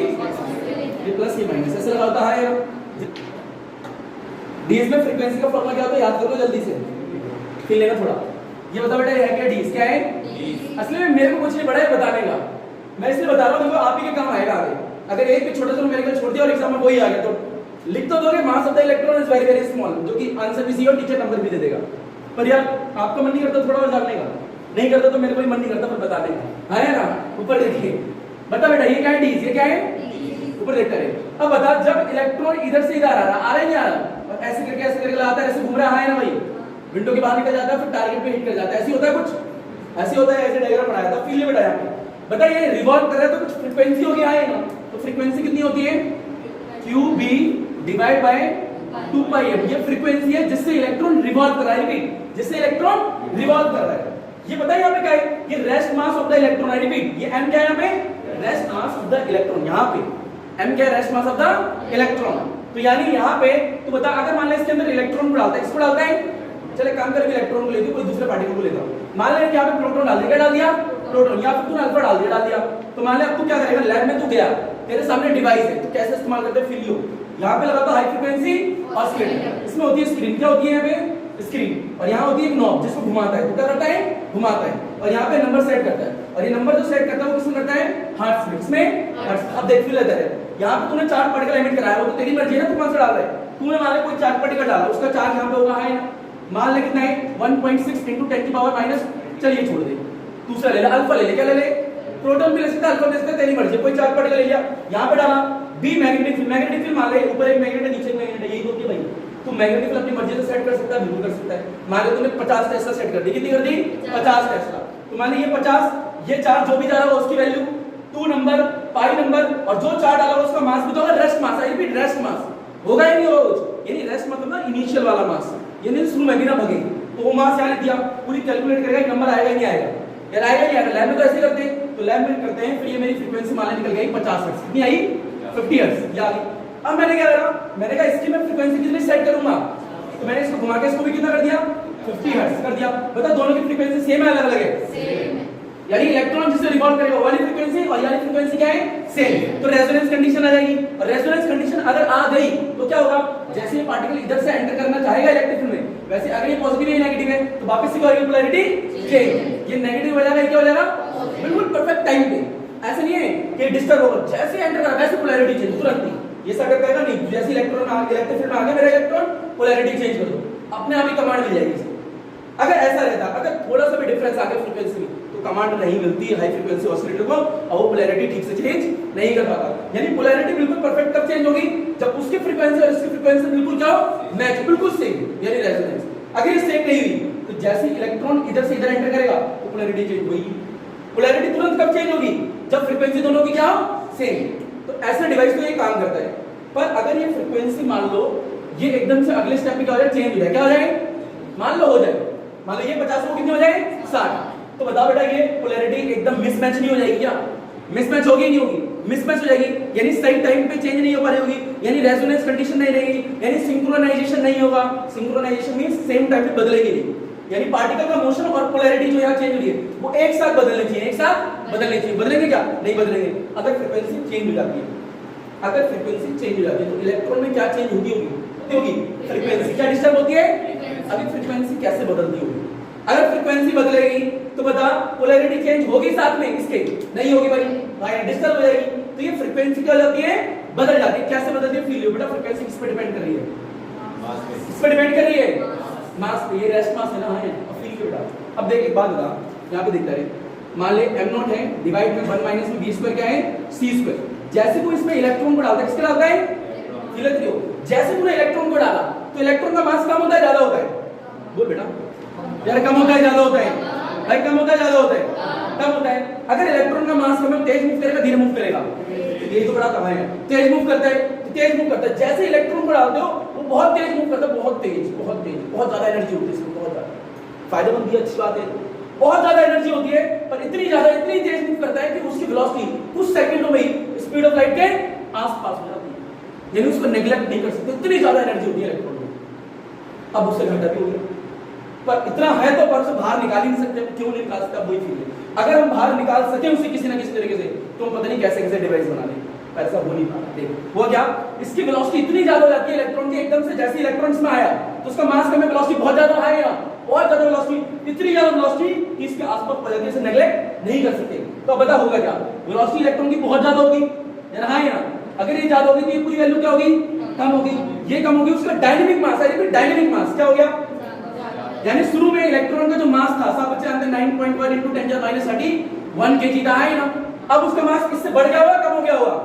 ये प्लस ये माइनस, ऐसे लगा होता है। डी में फ्रीक्वेंसी का फार्मूला क्या होता है? याद करो जल्दी से, फील लेना थोड़ा। ये बता बेटा, ये है क्या? डी क्या है? असली में मेरे को कुछ नहीं पड़ा है बताने का, मैं इसलिए बता रहा हूँ, देखो आप ही के काम आएगा आगे। अगर एक भी छोटा सा मेरे को छोड़ दिया और एग्जाम में वही आ गया, तो लिख तो दोगे mass of the electron is very very small, जो कि आंसर भी सी और टीचर नंबर भी दे देगा। पर यार आपका मन नहीं करता थोड़ा और जानने का? नहीं करता तो मेरे को भी मन नहीं करता पर बताने का, है ना? ऊपर देखिए, बता बेटा ये क्या है? डी। ये क्या है? ऊपर देखता है। अब बता, जब इलेक्ट्रॉन इधर से इधर आ रहा है नहीं आ रहा, और ऐसे करके आता है, ऐसे घूम रहा है ना भाई, विंडो के बाहर निकल जाता है, फिर टारगेट पे हिट कर जाता है। ऐसे होता है कुछ, ऐसे होता है। ऐसे डायग्राम बनाया था, फील बताया बता, ये रिवॉल्व कर रहा है तो कुछ फ्रीक्वेंसी हो गया है ना। तो फ्रीक्वेंसी कितनी होती है? QB divide by 2πm। ये फ्रीक्वेंसी है जिससे इलेक्ट्रॉन रिवॉल्व कर रहा है, रिपीट, जिससे इलेक्ट्रॉन रिवॉल्व कर रहा है। ये बताइए यहाँ पे क्या है? ये rest mass of the electron है, रिपीट, ये m क्या है यहाँ पे? Rest mass of the electron. यहाँ पे m क्या है? Rest mass of the electron. तो यानी यहाँ पे तो बता, अगर मान ले इसके अंदर इलेक्ट्रॉन को डालता है, इसको डालता है, चले काम करके इलेक्ट्रॉन को लेते कोई दूसरे पार्टिकल को लेता हूं। मान ले यहाँ पे प्रोटॉन डाल दिया, क्या डाल दिया? प्रोटॉन। या फिर तूने अल्फा डाल दिया। तो मान ले अब तू क्या करेगा? लैब में तू गया, तेरे सामने डिवाइस है, तो कैसे इस्तेमाल करते हैं? फिलियो। यहाँ पे लगाता हाई फ्रीक्वेंसी ऑसिलेटर, इसमें होती है स्क्रीन। क्या होती है यहाँ पे? स्क्रीन। और यहाँ होती है एक नॉब जिसको घुमाता है, तो क्या करता है? घुमाता है। और यहाँ पे नंबर सेट करता है, और ये नंबर जो सेट करता है वो किसमें करता है? हर्ट्ज में। इसमें हर्ट्ज। अब देख फिर है, यहाँ पे तूने चार्ज पार्टिकल एमिट कराया, वो तो तेरी मर्जी है ना, तू कौन सा डाल रहा है। तूने मान ले कोई चार्ज पार्टिकल डाला, उसका चार्ज यहाँ पे होगा हाई ना, मान ले कितना है? 1.6 × 10⁻⁻, चलिए छोड़ दे, दूसरा ले ले, अल्फा ले ले। क्या ले ले? प्रोटॉन भी ले सकता है, अल्फा ले सकता है, तेरी मर्जी। कोई चार्ज पार्टिकल ले लिया, यहाँ पे डाला B magnetic field. Magnetic field मान ले ऊपर एक मैग्नेट है, नीचे एक मैग्नेट है, यही होती है भाई। तो मैग्नेटिक फील्ड अपनी मर्जी से सेट कर सकता है, बिल्कुल कर सकता है। मान ले तूने 50 टेस्ला सेट कर दी, कितनी कर दी? 50 टेस्ला। तो मान ले ये 50, ये चार्ज जो भी जा रहा है उसकी वैल्यू 2 नंबर, पाई नंबर, और जो चार्ज डाला उसका मास भी तो होगा rest mass. I repeat, rest mass होगा ही नहीं होगा। यानी रेस्ट मतलब ना इनिशियल वाला मास, यानी शुरू में भी ना भगे, तो वो मास यहाँ दिया, पूरी कैलकुलेट करेगा, एक नंबर आएगा नहीं आएगा? यार आएगा नहीं आएगा? लैब में तो ऐसे करते हैं, तो लैब में करते हैं। फिर ये मेरी फ्रीक्वेंसी मान निकल गई 50 हर्ट्ज। कितनी आई? 50 हर्ट्ज। ये आ गई। अब मैंने क्या करा? मैंने कहा इसकी मैं फ्रीक्वेंसी कितनी सेट करूंगा, तो मैंने इसको घुमा के इसको भी कितना कर दिया? 50 हर्ट्ज कर दिया। बता दोनों की फ्रीक्वेंसी सेम है, अलग अलग है? सेम है। यानी इलेक्ट्रॉन जिससे रिवॉल्व करेगा वाली फ्रीक्वेंसी और यानी फ्रीक्वेंसी क्या है? सेम। तो रेजोनेंस कंडीशन आ जाएगी, और रेजोनेंस कंडीशन अगर आ गई तो क्या होगा? जैसे ये पार्टिकल इधर से एंटर करना चाहेगा इलेक्ट्रिक फील्ड में, वैसे अगर ये पॉजिटिव है नेगेटिव है तो वापस से होगी पोलैरिटी चेंज। ये नेगेटिव हो जाएगा, क्या हो जाएगा? बिल्कुल परफेक्ट टाइम पे। ऐसा नहीं है कि डिस्टर्ब होगा, जैसे एंटर करा वैसे पोलैरिटी चेंज तुरंत ही। ये सब करेगा नहीं, जैसे इलेक्ट्रॉन आ इलेक्ट्रिक फील्ड में आ गया मेरा इलेक्ट्रॉन, पोलैरिटी चेंज कर दो, अपने आप ही कमांड मिल जाएगी। अगर ऐसा रहता, अगर थोड़ा सा भी डिफरेंस आ गया फ्रीक्वेंसी में, तो कमांड नहीं मिलती हाई फ्रीक्वेंसी ऑसिलेटर को और वो पोलैरिटी ठीक से चेंज नहीं कर पाता। यानी पोलैरिटी बिल्कुल परफेक्ट कब चेंज होगी? जब उसकी फ्रीक्वेंसी और इसकी फ्रीक्वेंसी बिल्कुल क्या हो? मैच, बिल्कुल सेम, यानी रेजोनेंस। अगर ये सेम नहीं हुई तो जैसे इलेक्ट्रॉन इधर से इधर एंटर करेगा तो पोलैरिटी चेंज होगी। पोलैरिटी तुरंत कब चेंज होगी? जब फ्रीक्वेंसी दोनों की क्या हो? सेम। तो ऐसा डिवाइस तो ये काम करता है। पर अगर ये फ्रीक्वेंसी मान लो ये एकदम से अगले स्टेप में क्या हो जाए? चेंज हो जाए। क्या हो जाए? मान लो हो जाए, मान लो ये 50 को कितने हो जाए? 60। तो बताओ बेटा ये पोलैरिटी एकदम मिसमैच नहीं हो जाएगी क्या? मिसमैच होगी नहीं होगी? मिसमैच हो जाएगी, यानी सही टाइम पे चेंज नहीं हो पा रही होगी, यानी रेजोनेंस कंडीशन नहीं रहेगी, यानी सिंक्रोनाइजेशन नहीं होगा। सिंक्रोनाइजेशन मींस सेम टाइम पे बदलेगी नहीं, यानी पार्टिकल का मोशन और पोलैरिटी जो यहां चेंज हो रही है वो एक साथ बदलनी चाहिए, एक साथ बदलनी चाहिए। बदलेंगे क्या? नहीं बदलेंगे। अगर फ्रीक्वेंसी चेंज हो जाती है, अगर फ्रीक्वेंसी चेंज हो जाती है तो इलेक्ट्रॉन में क्या चेंज होगी? फ्रीक्वेंसी क्या डिस्टर्ब होती है? अभी फ्रीक्वेंसी कैसे बदलती होगी? अगर फ्रीक्वेंसी बदलेगी तो बता पोलैरिटी चेंज होगी साथ में इसके? नहीं होगी भाई, डिस्टर्ब हो जाएगी। तो ये फ्रीक्वेंसी क्या हो जाती है? बदल जाती है। कैसे बदलती है? फील लो बेटा, फ्रीक्वेंसी किस पे डिपेंड कर रही है? किस पे डिपेंड कर रही है? मास पे। ये रेस्ट मास है ना, है। अब फील बेटा, अब देख एक बात बता, यहां पे दिखता है, मान ले m0 है, डिवाइड में 1 माइनस में v² क्या है? c²। जैसे कोई इसमें इलेक्ट्रॉन को डालता है, किसके डालता है? इलेक्ट्रॉन। जैसे तूने इलेक्ट्रॉन को डाला तो इलेक्ट्रॉन का मास कम होता है ज्यादा होता है? बोल बेटा यार, कम होता है ज्यादा होता है? भाई कम होता है ज्यादा होता है? कम होता है। अगर इलेक्ट्रॉन का मास कम है, तेज मूव करेगा धीरे मूव करेगा? ये तो बड़ा कमाल है। तेज मूव करता है तो तेज मूव करता है। जैसे इलेक्ट्रॉन को डालते हो वो बहुत तेज मूव करता है, बहुत तेज, बहुत तेज, बहुत ज्यादा एनर्जी होती है इसमें, बहुत ज्यादा। फायदेमंद भी अच्छी बात है, बहुत ज्यादा एनर्जी होती है, पर इतनी ज्यादा, इतनी तेज मूव करता है कि उसकी वेलोसिटी कुछ सेकंडों में ही स्पीड ऑफ लाइट के आसपास हो जाती है, यानी उसको नेग्लेक्ट नहीं कर सकते, इतनी ज्यादा एनर्जी होती है इलेक्ट्रॉन में। अब उससे घटा भी हो गया, पर इतना है तो पर उसे बाहर निकाल ही नहीं सकते। क्यों नहीं निकाल सकते? वही फील है। अगर हम बाहर निकाल सके उसे किसी ना किसी तरीके से, तो हम पता नहीं कैसे कैसे डिवाइस बना लें, ऐसा हो नहीं पाता। देख वो क्या, इसकी वेलोसिटी इतनी ज्यादा हो जाती है इलेक्ट्रॉन की, एकदम से जैसे इलेक्ट्रॉन इसमें आया तो उसका मास कम है, वेलोसिटी बहुत ज्यादा है, या बहुत ज्यादा वेलोसिटी, इतनी ज्यादा वेलोसिटी कि इसके आसपास पहुंच जाती है, नेग्लेक्ट नहीं कर सकते। तो अब बता होगा क्या? वेलोसिटी इलेक्ट्रॉन की बहुत ज्यादा होगी, हां या? अगर ये ज्यादा होगी तो ये पूरी वैल्यू क्या होगी? कम होगी। ये कम होगी, उसका डायनामिक मास है, डायनामिक मास क्या हो गया? यानी शुरू में इलेक्ट्रॉन का जो मास था, सब बच्चे जानते हैं 9.1 × 10⁻³ kg था, है ना? अब उसका मास इससे बढ़ गया होगा, कम हो गया होगा?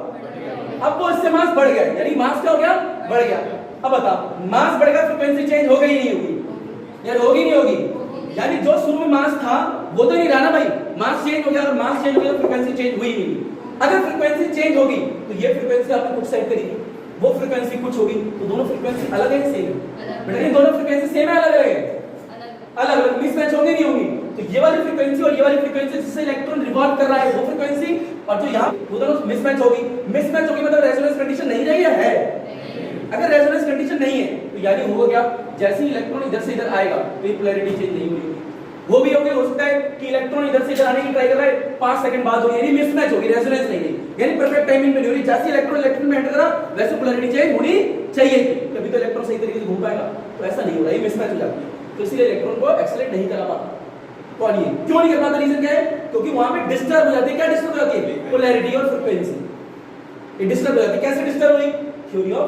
अब वो इससे मास बढ़ गया, यानी मास क्या हो गया? बढ़ गया। अब बता, मास बढ़ गया, फ्रीक्वेंसी चेंज हो गई नहीं होगी? यार होगी नहीं होगी? यानी जो शुरू में मास था वो तो नहीं रहा ना भाई, मास चेंज हो गया, और मास चेंज हो गया तो फ्रीक्वेंसी चेंज हुई नहीं। अगर फ्रीक्वेंसी चेंज होगी तो ये फ्रीक्वेंसी आपने कुछ सेट करी, वो फ्रीक्वेंसी कुछ होगी, तो दोनों फ्रीक्वेंसी अलग है सेम है? बेटा ये दोनों फ्रीक्वेंसी सेम है अलग है? अलग अलग। मिसमैच होंगे नहीं होंगी? तो ये वाली फ्रीक्वेंसी और ये वाली फ्रीक्वेंसी जिससे इलेक्ट्रॉन रिवॉल्व कर रहा है वो फ्रीक्वेंसी, और जो यहाँ वो दोनों मिसमैच होगी। मिसमैच होगी मतलब रेजोनेंस कंडीशन नहीं रही है? अगर रेजोनेंस कंडीशन नहीं है तो यानी होगा क्या? जैसे ही इलेक्ट्रॉन इधर से इधर आएगा तो ये पोलैरिटी चेंज नहीं होगी। वो भी हो सकता है कि इलेक्ट्रॉन इधर से इधर आने की ट्राई कर रहा है, 5 सेकंड बाद होगी, यानी मिसमैच होगी, रेजोनेंस नहीं है, यानी परफेक्ट टाइमिंग में नहीं हो रही। जैसे इलेक्ट्रॉन में एंटर करा वैसे पोलैरिटी चेंज होनी चाहिए थी, तभी तो इलेक्ट्रॉन सही तरीके से घूम पाएगा। तो ऐसा नहीं हो रहा है, ये मिसमैच हो जाती है, तो इसलिए इलेक्ट्रॉन को एक्सेलरेट नहीं करा पाता। कौन ये क्यों नहीं कर पाता? रीजन क्या है? क्योंकि वहां पे डिस्टर्ब हो जाती है। क्या डिस्टर्ब हो जाती है? पोलैरिटी और फ्रीक्वेंसी, ये डिस्टर्ब हो जाती है। कैसे डिस्टर्ब हुई? थ्योरी ऑफ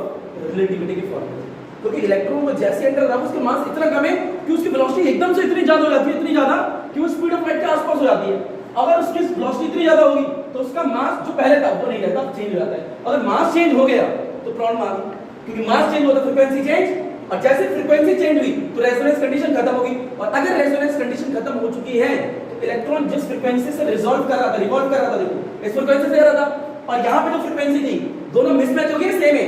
रिलेटिविटी के फॉर्मूले। क्योंकि इलेक्ट्रॉन को जैसे एंटर करा उसका मास इतना कम है कि उसकी वेलोसिटी एकदम से इतनी ज्यादा हो जाती है, इतनी ज्यादा कि वो स्पीड ऑफ लाइट के आसपास हो जाती है। अगर उसकी वेलोसिटी इतनी ज्यादा होगी तो उसका मास जो पहले था वो नहीं रहता, चेंज हो जाता है। अगर मास चेंज हो गया तो प्रॉब्लम आ गई, क्योंकि मास चेंज होता फ्रीक्वेंसी चेंज, और जैसे फ्रीक्वेंसी चेंज हुई तो रेजोनेंस कंडीशन खत्म होगी। और अगर रेजोनेंस कंडीशन खत्म हो चुकी है तो इलेक्ट्रॉन जिस फ्रीक्वेंसी से रिजॉल्व कर रहा था, रिवॉल्व कर रहा था, देखो इस फ्रीक्वेंसी से कर रहा था, और यहाँ पे जो फ्रीक्वेंसी थी दोनों मिसमैच हो गई, सेम है।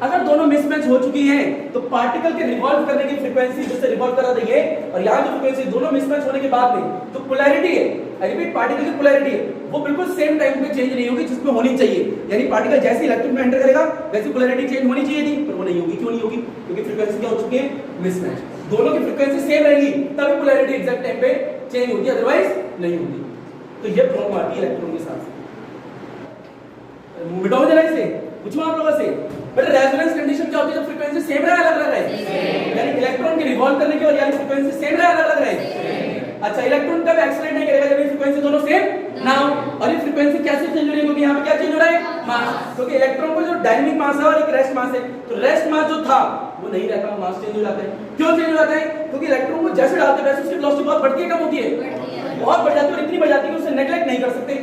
अगर दोनों मिसमैच हो चुकी हैं तो पार्टिकल के रिवॉल्व करने की फ्रीक्वेंसी जिससे रिवॉल्व कर रहा था ये, और यहाँ जो फ्रीक्वेंसी, दोनों मिसमैच होने के बाद में जो पोलैरिटी है, आई रिपीट पार्टिकल की पोलैरिटी है, वो बिल्कुल सेम टाइम पे चेंज नहीं होगी जिसमें होनी चाहिए। यानी पार्टिकल जैसे इलेक्ट्रॉन में एंटर करेगा वैसी पोलैरिटी चेंज होनी चाहिए थी, पर वो नहीं होगी। क्यों नहीं होगी? क्योंकि फ्रीक्वेंसी क्या हो चुकी है? मिसमैच। दोनों की फ्रीक्वेंसी सेम रहेगी तभी पोलैरिटी एग्जैक्ट टाइम पे चेंज होगी, अदरवाइज नहीं होगी। तो ये प्रॉब्लम आती है इलेक्ट्रॉन के साथ। मिटाओ जरा इसे, पूछो आप लोगों से, बट रेजोनेंस कंडीशन क्या होती है? जब फ्रीक्वेंसी सेम रहे, अलग अलग रहे, यानी इलेक्ट्रॉन के रिवॉल्व करने की और यानी फ्रीक्वेंसी सेम रहे, अलग अलग रहे। अच्छा, इलेक्ट्रॉन कब एक्सेलरेट नहीं करेगा? जब ये फ्रीक्वेंसी दोनों सेम ना हो। और ये फ्रीक्वेंसी कैसे चेंज हो रही है, क्योंकि यहाँ पे क्या चेंज हो रहा है, मास। क्योंकि इलेक्ट्रॉन को जो डायनामिक मास है और एक रेस्ट मास है, तो रेस्ट मास जो था वो नहीं रहता, मास चेंज हो जाता है। क्यों चेंज हो जाता है, क्योंकि इलेक्ट्रॉन को जैसे डालते हैं वैसे उसकी वेलोसिटी बहुत बढ़ती है, कम होती है, बहुत बढ़ जाती है, और इतनी बढ़ जाती है कि उसे नेग्लेक्ट नहीं कर सकते।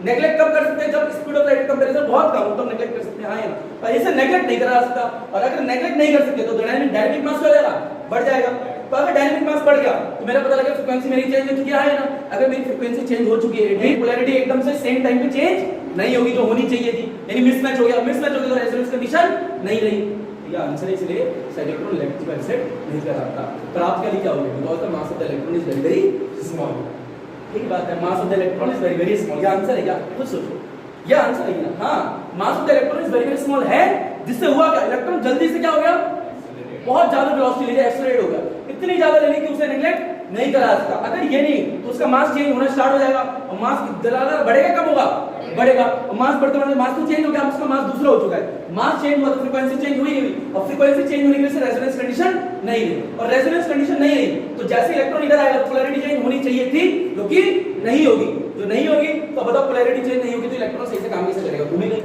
नेग्लेक्ट कब कर सकते हैं, जब स्पीड ऑफ लाइट कंपैरिजन बहुत कम हो तो नेग्लेक्ट कर सकते हैं, हाँ या ना। पर इसे नेग्लेक्ट नहीं करा सकता, और अगर नेग्लेक्ट नहीं कर सकते तो डायनामिक मास हो जाएगा, बढ़ जाएगा। तो अगर डायनामिक मास बढ़ गया तो मेरा पता लगा फ्रीक्वेंसी मेरी चेंज हो चुकी है ना। अगर मेरी फ्रीक्वेंसी चेंज हो चुकी है, पोलैरिटी एकदम से सेम टाइम पे चेंज नहीं होगी जो होनी चाहिए थी, यानी मिसमैच हो गया। मिसमैच हो गया तो रेजोनेंस कंडीशन नहीं रही। ये आंसर है, इसलिए इलेक्ट्रॉन इलेक्ट्रिक एक्सेप्ट नहीं कराता। प्रैक्टिकली क्या होगा, because the mass of the electron is very very small. ठीक बात है, mass of the electron is very very small. ये आंसर है क्या, कुछ सोचो, ये आंसर है ना। हां, mass of the electron is very very small है, जिससे हुआ क्या, इलेक्ट्रॉन जल्दी से क्या हो गया, बहुत ज्यादा वेलोसिटी ले लिया, एक्सेलरेट हो गया। इतनी ज्यादा लेने की उसे नेग्लेक्ट नहीं करा सकता। अगर ये नहीं तो उसका मास चेंज होना स्टार्ट हो जाएगा, और मास ज्यादा बढ़ेगा कम होगा, बढ़ेगा। और मास बढ़ते बढ़ते मास तो चेंज हो गया, उसका मास दूसरा हो चुका है। मास चेंज हुआ तो फ्रीक्वेंसी चेंज हुई नहीं, और फ्रीक्वेंसी चेंज होने की वजह से रेजोनेंस कंडीशन नहीं रही, और रेजोनेंस कंडीशन नहीं रही तो जैसे इलेक्ट्रॉन इधर आएगा पोलैरिटी चेंज होनी चाहिए थी, जो कि नहीं होगी। जो नहीं होगी तो बताओ, पोलैरिटी चेंज नहीं होगी तो इलेक्ट्रॉन सही से काम कैसे करेगा, घूमेगा।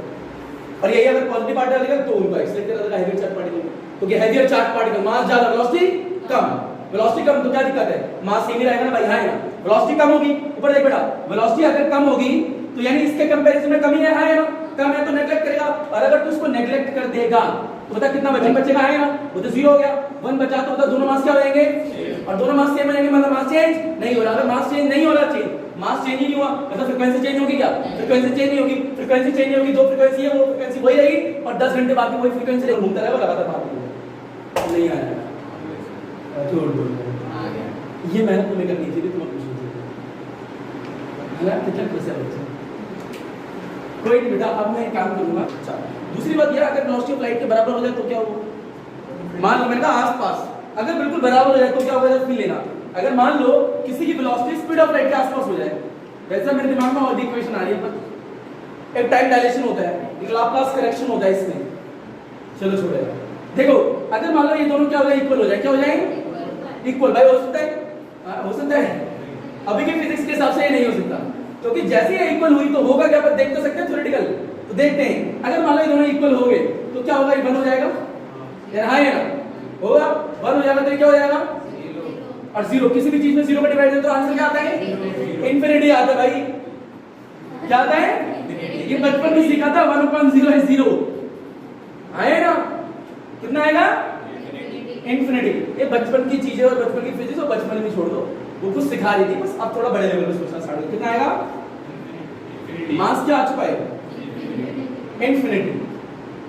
और यही अगर पॉजिटिव पार्टिकल लगेगा तो उनको एक्सीलरेट करेगा हेवियर चार्ज पार्टिकल, क्योंकि हेवियर चार्ज पार्टिकल मास ज्यादा, वेलोसिटी कम। वेलोसिटी कम तो क्या दिक्कत है, मास सेम ही रहेगा ना भाई, हां ना। वेलोसिटी कम होगी, ऊपर देख बेटा, वेलोसिटी अगर कम होगी तो यानी इसके कंपैरिजन में कमी है, हां ना। कम है तो नेगलेक्ट करेगा, और अगर तू उसको नेगलेक्ट कर देगा तो बता कितना बचेगा, हां ना। वो तो 0 हो गया, 1 बचा तो बता दोनों मास क्या हो जाएंगे, और दोनों मास सेम रहेंगे, मतलब मास चेंज नहीं हो रहा। अगर मास चेंज नहीं हो रहा, मास चेंज ही नहीं हुआ, मतलब फ्रीक्वेंसी चेंज होगी क्या, फ्रीक्वेंसी चेंज नहीं होगी। फ्रीक्वेंसी चेंज नहीं होगी, जो फ्रीक्वेंसी है वो फ्रीक्वेंसी वही रहेगी, और 10 घंटे बाद भी वही फ्रीक्वेंसी घूमता रहेगा, लगातार बात नहीं आएगा। छोड़ दो, ये मेहनत तुम्हें करनी थी, तुम्हें पूछनी थी यार, कितना खुश है बच्चे। कोई नहीं बेटा, अब मैं एक काम करूंगा। अच्छा, दूसरी बात ये, अगर वेलोसिटी ऑफ लाइट के बराबर हो जाए तो क्या होगा, मान लो मैंने कहा आसपास, अगर बिल्कुल बराबर हो जाए तो क्या होगा, फिर लेना। अगर मान लो किसी की वेलोसिटी स्पीड ऑफ लाइट के आसपास हो जाए, वैसा मेरे दिमाग में और इक्वेशन आ रही है, पर एक टाइम डायलेशन होता है, एक लाप्लास करेक्शन होता है इसमें। चलो छोड़ेगा, देखो अगर मान लो ये दोनों क्या हो जाए, इक्वल हो जाए, क्या हो जाए, इक्वल। भाई हो सकता है, हो सकता है। अभी के फिजिक्स के हिसाब से ये नहीं हो सकता, क्योंकि जैसे ये इक्वल हुई तो होगा क्या, पर देख तो सकते हैं थ्योरेटिकल, तो देखते हैं। अगर मान लो ये दोनों इक्वल हो गए तो क्या होगा, ये 1 हो जाएगा, हां या ना, होगा 1 हो जाएगा, तो क्या हो जाएगा, और 0। किसी भी चीज में 0 का डिवाइड है तो आंसर क्या आता है, इंफिनिटी आता है भाई। क्या आता है, ये बचपन में सीखा था, 1/0 है 0, आएगा कितना आएगा, इंफिनिटी। ये बचपन की चीजें और बचपन की फिजिक्स और बचपन में छोड़ दो, वो कुछ सिखा रही थी, बस अब थोड़ा बड़े लेवल पे सोचना स्टार्ट करो। कितना आएगा, मास क्या आ चुका है, इंफिनिटी।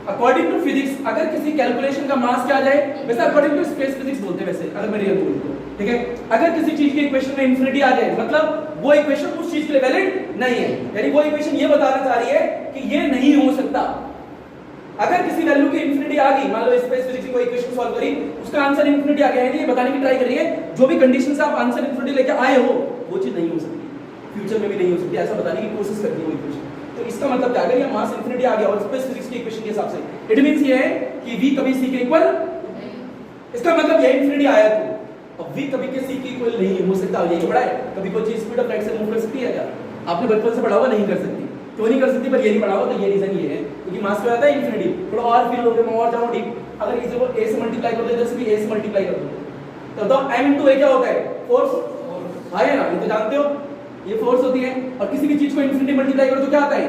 अकॉर्डिंग टू फिजिक्स अगर किसी कैलकुलेशन का मास क्या आ जाए, वैसे अकॉर्डिंग टू स्पेस फिजिक्स बोलते हैं, वैसे अगर मैं रियल बोलूं तो, ठीक है, अगर किसी चीज के इक्वेशन में इंफिनिटी आ जाए, मतलब वो इक्वेशन उस चीज के लिए वैलिड नहीं है, यानी वो इक्वेशन ये बताना चाह रही है कि ये नहीं हो सकता। अगर किसी वैल्यू की इंफिनिटी आ गई, मान लो स्पेस फिजिक्स की कोई इक्वेशन सॉल्व करी, उसका आंसर इंफिनिटी आ गया, यानी ये बताने की ट्राई कर रही है जो भी कंडीशन से आप आंसर इंफिनिटी लेके आए हो वो चीज नहीं हो सकती, फ्यूचर में भी नहीं हो सकती, ऐसा बताने की कोशिश करती है वो इक्वेशन। तो इसका मतलब क्या है, ये मास इंफिनिटी आ गया और स्पेस फिजिक्स की इक्वेशन के हिसाब से, इट मींस ये है कि v कभी c के इक्वल, इसका मतलब ये इंफिनिटी आया तो अब v कभी के c के इक्वल नहीं हो सकता। यही पढ़ा है, कभी कोई चीज स्पीड ऑफ लाइट से मूव कर सकती है क्या, आपने बचपन से पढ़ा हुआ, नहीं कर सकती। क्यों नहीं कर सकती, पर ये नहीं पढ़ा हुआ, तो ये रीजन ये है क्योंकि मास क्या आता है, इंफिनिटी। थोड़ा और फील हो गया, मैं और जाऊं डीप, अगर इसे को a से मल्टीप्लाई कर दो, इधर से भी a से मल्टीप्लाई कर दो, तो बताओ m into a क्या होता है, फोर्स, है ना, ये तो जानते हो, ये फोर्स होती है। और किसी भी चीज को इंफिनिटी मल्टीप्लाई करो तो क्या आता है,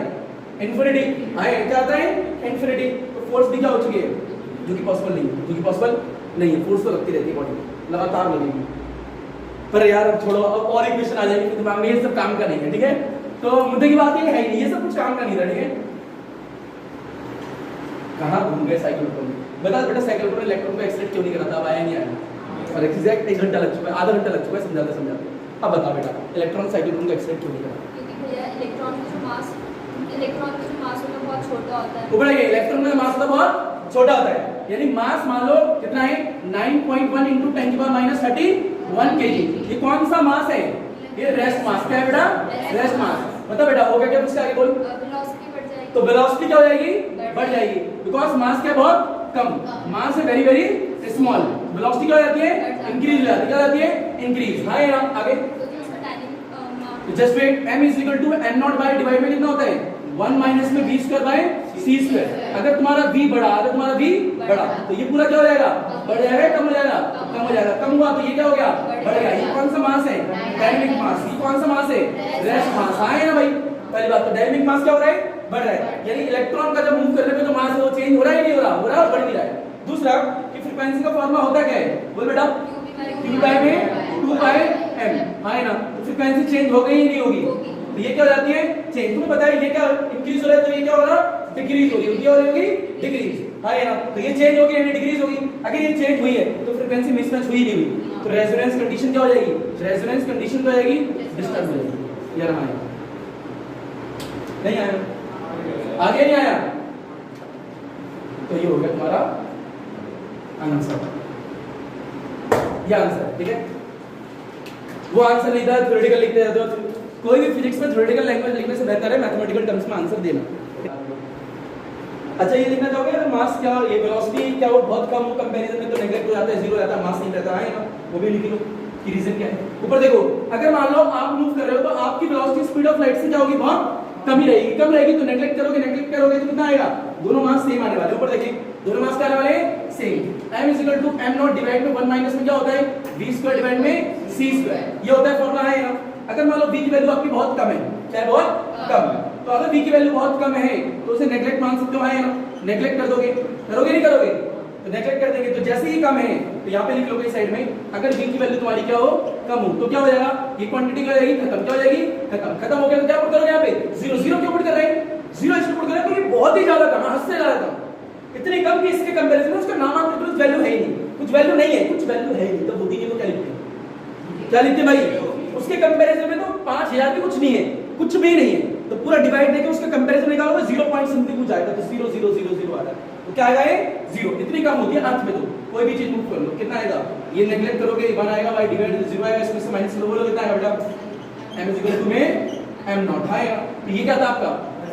इंफिनिटी, है क्या आता है, इंफिनिटी। तो फोर्स भी क्या हो चुकी है, जो कि पॉसिबल नहीं है, जो कि पॉसिबल नहीं है। फोर्स तो लगती रहती है बॉडी में, लगातार लगेगी। पर यार अब छोड़ो, अब और इक्वेशन आ जाएगी दिमाग में, ये सब काम का नहीं है, ठीक है। तो मुद्दे की बात ये है नहीं, ये सब कुछ काम का नहीं था, ठीक है। कहां घूम गए साइक्लोट्रॉन, बता बेटा साइक्लोट्रॉन इलेक्ट्रॉन को एक्साइट क्यों नहीं कराता, अब आया नहीं आया, और एग्जैक्ट 1 घंटा लग चुका है, आधा घंटा लग चुका है समझाते। अब बता बेटा इलेक्ट्रॉन साइक्लोट्रॉन को एक्साइट क्यों नहीं कराता, क्योंकि भैया इलेक्ट्रॉन का जो मास होता है बहुत छोटा होता है। ऊपर है इलेक्ट्रॉन का मास होता है बहुत छोटा होता है, यानी मास मान लो कितना है 9.1 × 10⁻31 kg। ये कौन सा मास है, ये रेस्ट मास। क्या है बेटा, रेस्ट मास। बता बेटा हो गया क्या, उसके आगे बोल। वेलोसिटी बढ़ जाएगी, तो वेलोसिटी क्या हो जाएगी, बढ़ जाएगी, बिकॉज़ मास क्या बहुत कम, मास है वेरी वेरी स्मॉल, वेलोसिटी क्या हो जाती है, इंक्रीज हो जाती है, क्या हो जाती है, इंक्रीज। हां या आगे, तो जो उसका तो just weight m is equal to m not by divide में कितना होता है 1 माइनस में v square by c square. अगर तुम्हारा v बढ़ा अगर तुम्हारा v बढ़ा तो ये पूरा क्या हो जाएगा बढ़ जाएगा कम हो जाएगा कम हो जाएगा कम हुआ तो ये क्या हो गया बढ़ गया। ये कौन सा मास है डायनामिक मास। ये कौन सा मास है रेस्ट मास। हाँ है ना भाई पहली बात तो डायनामिक मास क्या हो रहा है बढ़ रहा है यानी इलेक्ट्रॉन का जब मूव करने पे जो मास है वो चेंज हो रहा है नहीं हो रहा हो रहा है बढ़ भी रहा है। दूसरा कि फ्रीक्वेंसी का फॉर्मूला होता क्या है बोल बेटा q बाय में 2 बाय m। हाँ है ना तो फ्रीक्वेंसी चेंज हो गई ही नहीं होगी तो ये क्या हो जाती है चेंज। तुम्हें पता है ये क्या इंक्रीज हो रहा है तो ये क्या हो रहा डिक्रीज हो रही है। क्या हो रही होगी डिक्रीज। हाँ है ना तो ये चेंज होगी यानी डिक्रीज होगी। अगर ये चेंज हुई है तो फ्रीक्वेंसी मिसमैच हुई नहीं हुई तो रेजोनेंस कंडीशन क्या हो जाएगी रेजोनेंस कंडीशन क्या हो जाएगी डिस्टर्ब हो जाएगी। यार हाँ नहीं आया आगे नहीं आया तो ये हो गया तुम्हारा आंसर। ये आंसर ठीक है। वो आंसर नहीं था थ्योरेटिकल लिखते जाते हो। कोई भी फिजिक्स में थ्योरेटिकल लैंग्वेज लिखने से बेहतर है मैथमेटिकल टर्म्स में आंसर देना। अच्छा ये लिखना चाहोगे अगर मास क्या ये वेलोसिटी क्या वो बहुत कम हो कंपैरिजन में तो नेगलेक्ट हो जाता है जीरो रहता है मास नहीं रहता है ना वो भी लिख लो कि रीजन क्या है। ऊपर देखो अगर मान लो आप मूव कर रहे हो तो आपकी वेलोसिटी स्पीड ऑफ लाइट से क्या होगी बहुत कम ही रहेगी। कम रहेगी तो नेगलेक्ट करोगे तो कितना आएगा दोनों मास सेम आने वाले। ऊपर देखिए दोनों मास क्या आने वाले same. m is equal to m not divide में 1 माइनस में क्या होता है v स्क्वायर डिवाइड में c स्क्वायर। ये होता है फॉर्मूला है ना। अगर मान लो v की वैल्यू आपकी बहुत कम है चाहे बहुत कम है तो अगर v की वैल्यू बहुत कम है तो उसे नेगलेक्ट मान सकते हो है ना। नेगलेक्ट कर दोगे करोगे नहीं करोगे तो नेगलेक्ट कर देंगे तो जैसे ही कम है तो यहाँ पे लिख लोगे साइड में अगर v की वैल्यू तुम्हारी क्या हो कम हो तो क्या हो जाएगा ये क्वांटिटी क्या हो जाएगी खत्म। क्या हो जाएगी खत्म हो गया तो क्या पुट करोगे यहाँ पे जीरो जीरो क्यों पुट कर रहे हैं जीरो इसलिए पुट कर रहे हैं क्योंकि बहुत ही ज्यादा कम है हद से ज्यादा कम इतनी कम कि इसके कंपैरिजन में उसका नाम कुछ वैल्यू है ही नहीं कुछ वैल्यू नहीं है कुछ वैल्यू है ही नहीं। तो बुद्धि की तो क्या लिखते भाई उसके कंपैरिजन में तो 5000 भी कुछ नहीं है कुछ भी नहीं है तो पूरा डिवाइड देके उसका कंपैरिजन निकालोगे 0 पॉइंट समथिंग कुछ आएगा तो 0 0 0 0 आ रहा है तो क्या आएगा ये 0 इतनी कम होती है अर्थ में। तो कोई भी चीज मूव कर लो कितना आएगा ये नेगलेक्ट करोगे 1 आएगा y डिवाइड 0 आएगा इसमें से माइनस लो बोलोगे कितना आएगा बेटा m इक्वल टू में m नॉट आएगा। तो ये क्या था आपका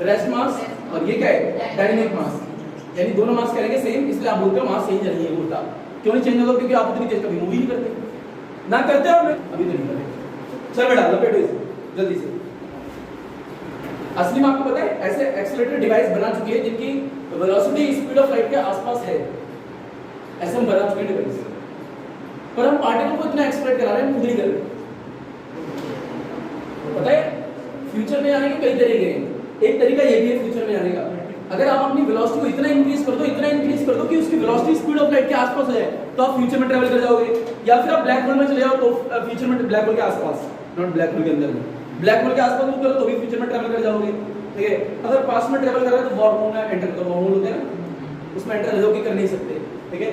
रेस्ट मास और ये क्या है डायनामिक मास यानी दोनों मास करेंगे सेम इसलिए आप बोलते हो मास चेंज नहीं होता। क्यों नहीं चेंज होगा क्योंकि आप इतनी तेज कभी मूव ही नहीं करते ना करते हो अभी तो नहीं करते। चल बेटा लपेटो इसे जल्दी से। असली में आपको पता है ऐसे एक्सीलरेटर डिवाइस बना चुके हैं जिनकी वेलोसिटी स्पीड ऑफ लाइट के आसपास है ऐसे हम बना चुके हैं डिवाइस पर हम पार्टिकल को इतना एक्सप्लोरेट करा रहे हैं खुद नहीं कर रहे। पता है फ्यूचर में आने के कई तरीके हैं। एक तरीका ये भी है फ्यूचर में आने का अगर आप अपनी वेलोसिटी को इतना इंक्रीज कर दो कि उसकी वेलोसिटी स्पीड ऑफ लाइट के आसपास हो जाए तो आप फ्यूचर में ट्रैवल कर जाओगे। या फिर आप ब्लैक होल में चले जाओ तो फ्यूचर में ब्लैक होल के आसपास नॉट ब्लैक होल के अंदर में ब्लैक होल के आसपास मूव करो तो भी फ्यूचर में ट्रैवल कर जाओगे। ठीक है अगर पास में ट्रैवल कर रहे हो तो वार्म होल में एंटर करो वार्म होल होते हैं ना उसमें एंटर रहोगे कर नहीं सकते। ठीक है।